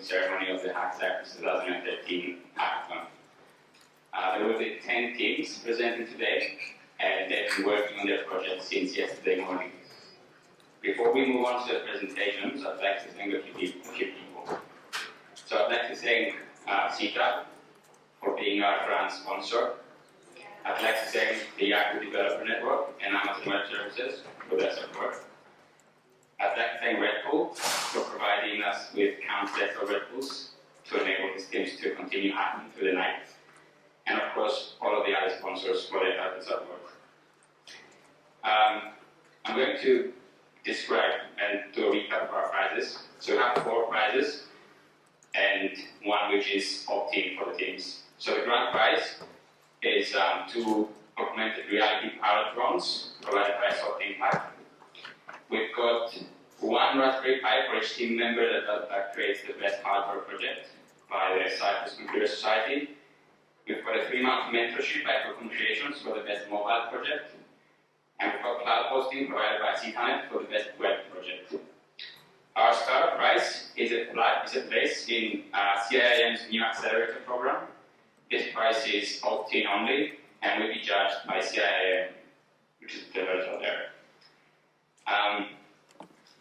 closing ceremony of the Hack Cyprus 2013 Hackathon. There will be 10 teams presenting today, and they've been working on their project since yesterday morning. Before we move on to the presentations, I'd like to thank a few people. So I'd like to thank Cypriot for being our grant sponsor. I'd like to thank the Yahoo Developer Network and Amazon Web Services for their support. I'd like to thank Red Bull for providing us with countless of Red Bulls to enable these teams to continue hacking through the night. And of course, all of the other sponsors for their help and support. I'm going to describe and do a recap of our prizes. So we have 4 prizes and one which is opt-in for the teams. So the grand prize is 2 augmented reality powered drones provided by Soft Impact. We've got 1 Raspberry Pi for each team member that creates the best hardware project by the Cyprus Computer Society. We've got a 3-month mentorship by Proton Creations for the best mobile project. And we've got cloud hosting provided by Citanet for the best web project. Our startup prize is a place in CIIM's new accelerator program. This prize is opt-in only and will be judged by CIIM, which is the virtual there.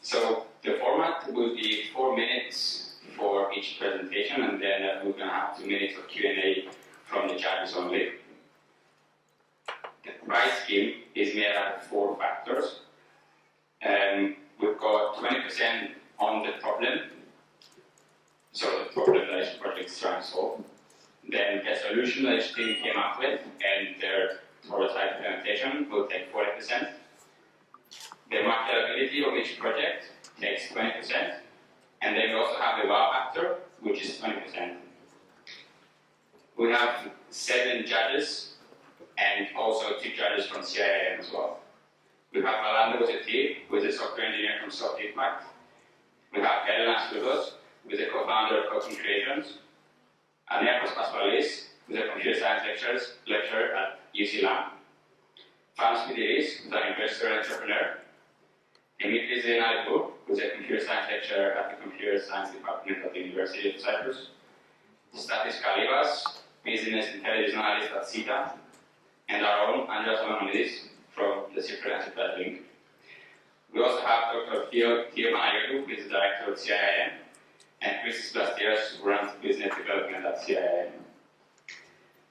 So the format will be 4 minutes for each presentation, and then we're going to have 2 minutes of Q&A from the judges only. The prize scheme is made up of 4 factors. We've got 20% on the problem, so the problem that each project is trying to solve. Then the solution that each team came up with and their prototype implementation will take 40%. The marketability of each project takes 20%. And then we also have the wow factor, which is 20%. We have 7 judges and also 2 judges from CIIM as well. We have Alanda Bozzetti, who is a software engineer from Soft Impact. We have Elena Skoudos, who is a co-founder of Proton Creations. Anerkos Paspalis, who is a computer science lecturer at UC Lam. Fanos Pidiris, who is an investor and entrepreneur. Dimitris Zenalipou, who is a computer science lecturer at the Computer Science Department at the University of Cyprus. Stathis Kalivas, business intelligence analyst at CETA. And our own Andreas Mamonidis from the Cypriot Enterprise Link. We also have Dr. Theo Managiotou, who is the director of CIIM, and Christos Blastiras, who runs business development at CIIM.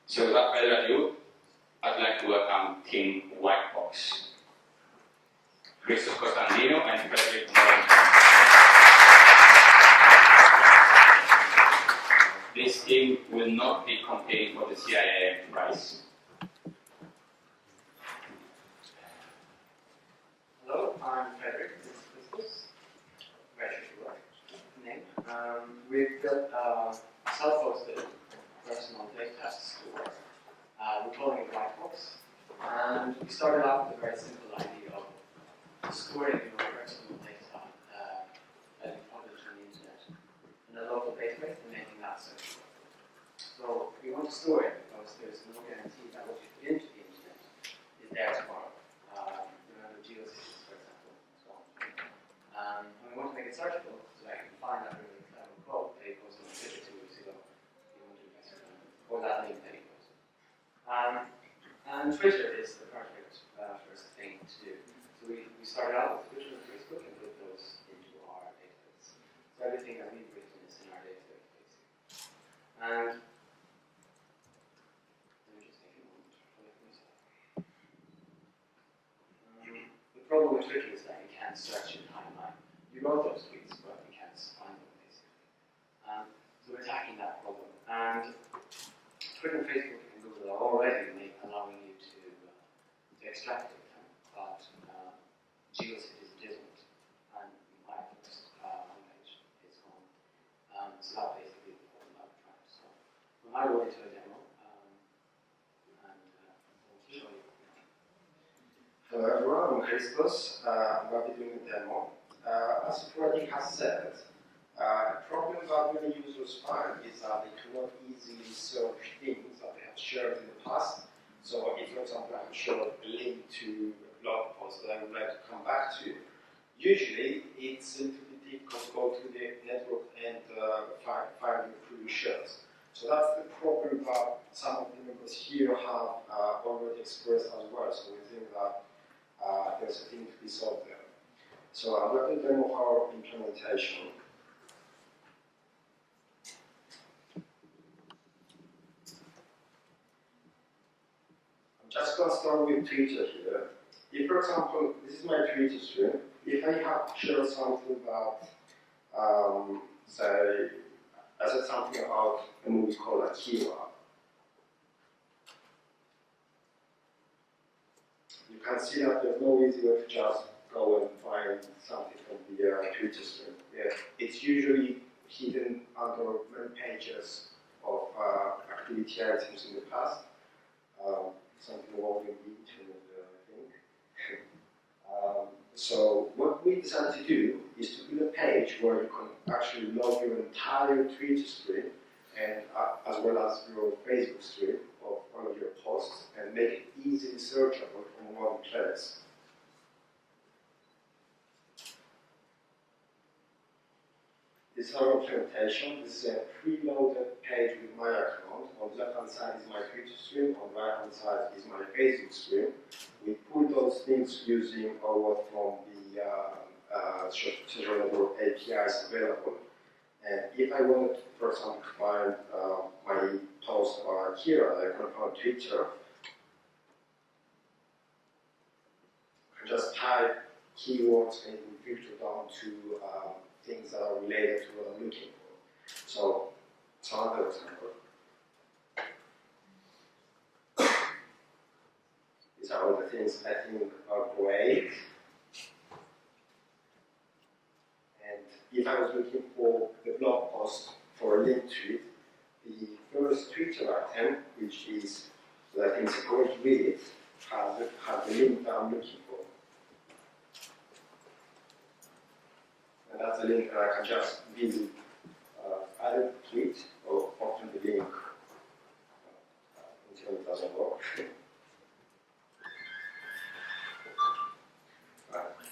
So without further ado, I'd like to welcome Team Whitebox. Christos Constantino and Frederick Moran. This team will not be competing for the CIIM prize. Hello, I'm Frederick. This is Christos. Name. We've built a self-hosted personal data test store. We're calling it Whitebox. And we started out with a very simple idea of storing your personal data that you publish on the internet in a local database and making that searchable. So we want to store it because there's no guarantee that what you put into the internet is there tomorrow. Remember geocities, for example, and so on. And we want to make it searchable so that you can find that really clever quote that you posted on Twitter 2 weeks ago. You want to invest in or that link that you posted. And Twitter is the perfect first thing to do. So we started out with Twitter and Facebook and put those into our database. So everything that we've written is in our database, basically. And let me just take a moment to collect myself. The problem with Twitter is that you can't search in timeline. You wrote those tweets, but you can't find them, basically. So we're attacking that problem. And Twitter and Facebook and Google are already allowing you to extract data, but GeoCities didn't, and my first homepage is home. So that basically is the problem that we're trying to solve. We'll now go into a demo, and we'll show you. Hello everyone, I'm Christos. I'm going to be doing a demo. As Freddy has said, the problem that many users find is that they cannot easily search things that they have shared in the past. So if, for example, I have shared a link to a blog post that I would like to come back to, usually it's a little bit difficult to go to the network and find your previous shares. So that's the problem that some of the members here have already expressed as well. So we think that there's a thing to be solved there. So I'm going to demo our implementation. I'm just going to start with Twitter here. If, for example, this is my Twitter stream, if I have shared something about, say, I said something about a movie called Akira, you can see that there's no easy way to just go and find something from the Twitter stream. Yeah. It's usually hidden under many pages of activity items in the past. Something involving the internet, I think. So what we decided to do is to build a page where you can actually log your entire Twitter stream and as well as your Facebook stream of all of your posts and make it easily searchable from one place. This is our implementation. This is a preloaded page with my account. On the left-hand side is my Twitter stream. On the right-hand side is my Facebook stream. We pull those things using our from the social network APIs available. And if I wanted, for example, to find my post about Akira that I can find on Twitter, I can just type keywords and it will filter down to things that are related to what I'm looking for. So, another example. These are all the things I think are great. And if I was looking for the blog post for a link to it, the first Twitter item, which is that I think is a great read, has the link that I'm looking for. And that's a link that I can just visit either the tweet or open the link until it doesn't work.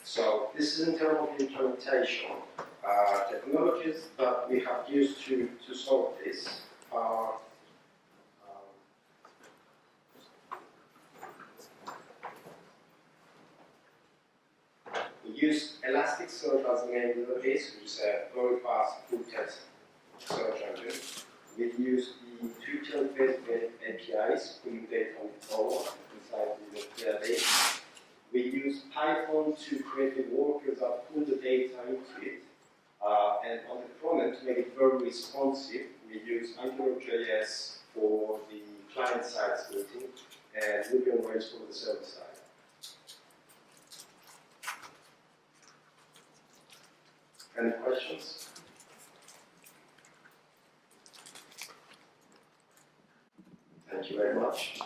So this is in terms of implementation. Technologies that we have used to solve this are we use Elasticsearch as the main database, which is a very fast full text search engine. We use the Twitter and Facebook APIs, pulling data forward inside the database. We use Python to create the workers that pull the data into it. And on the front end, to make it very responsive, we use AngularJS for the client-side splitting and Ruby on Rails for the server side. Any questions? Thank you very much.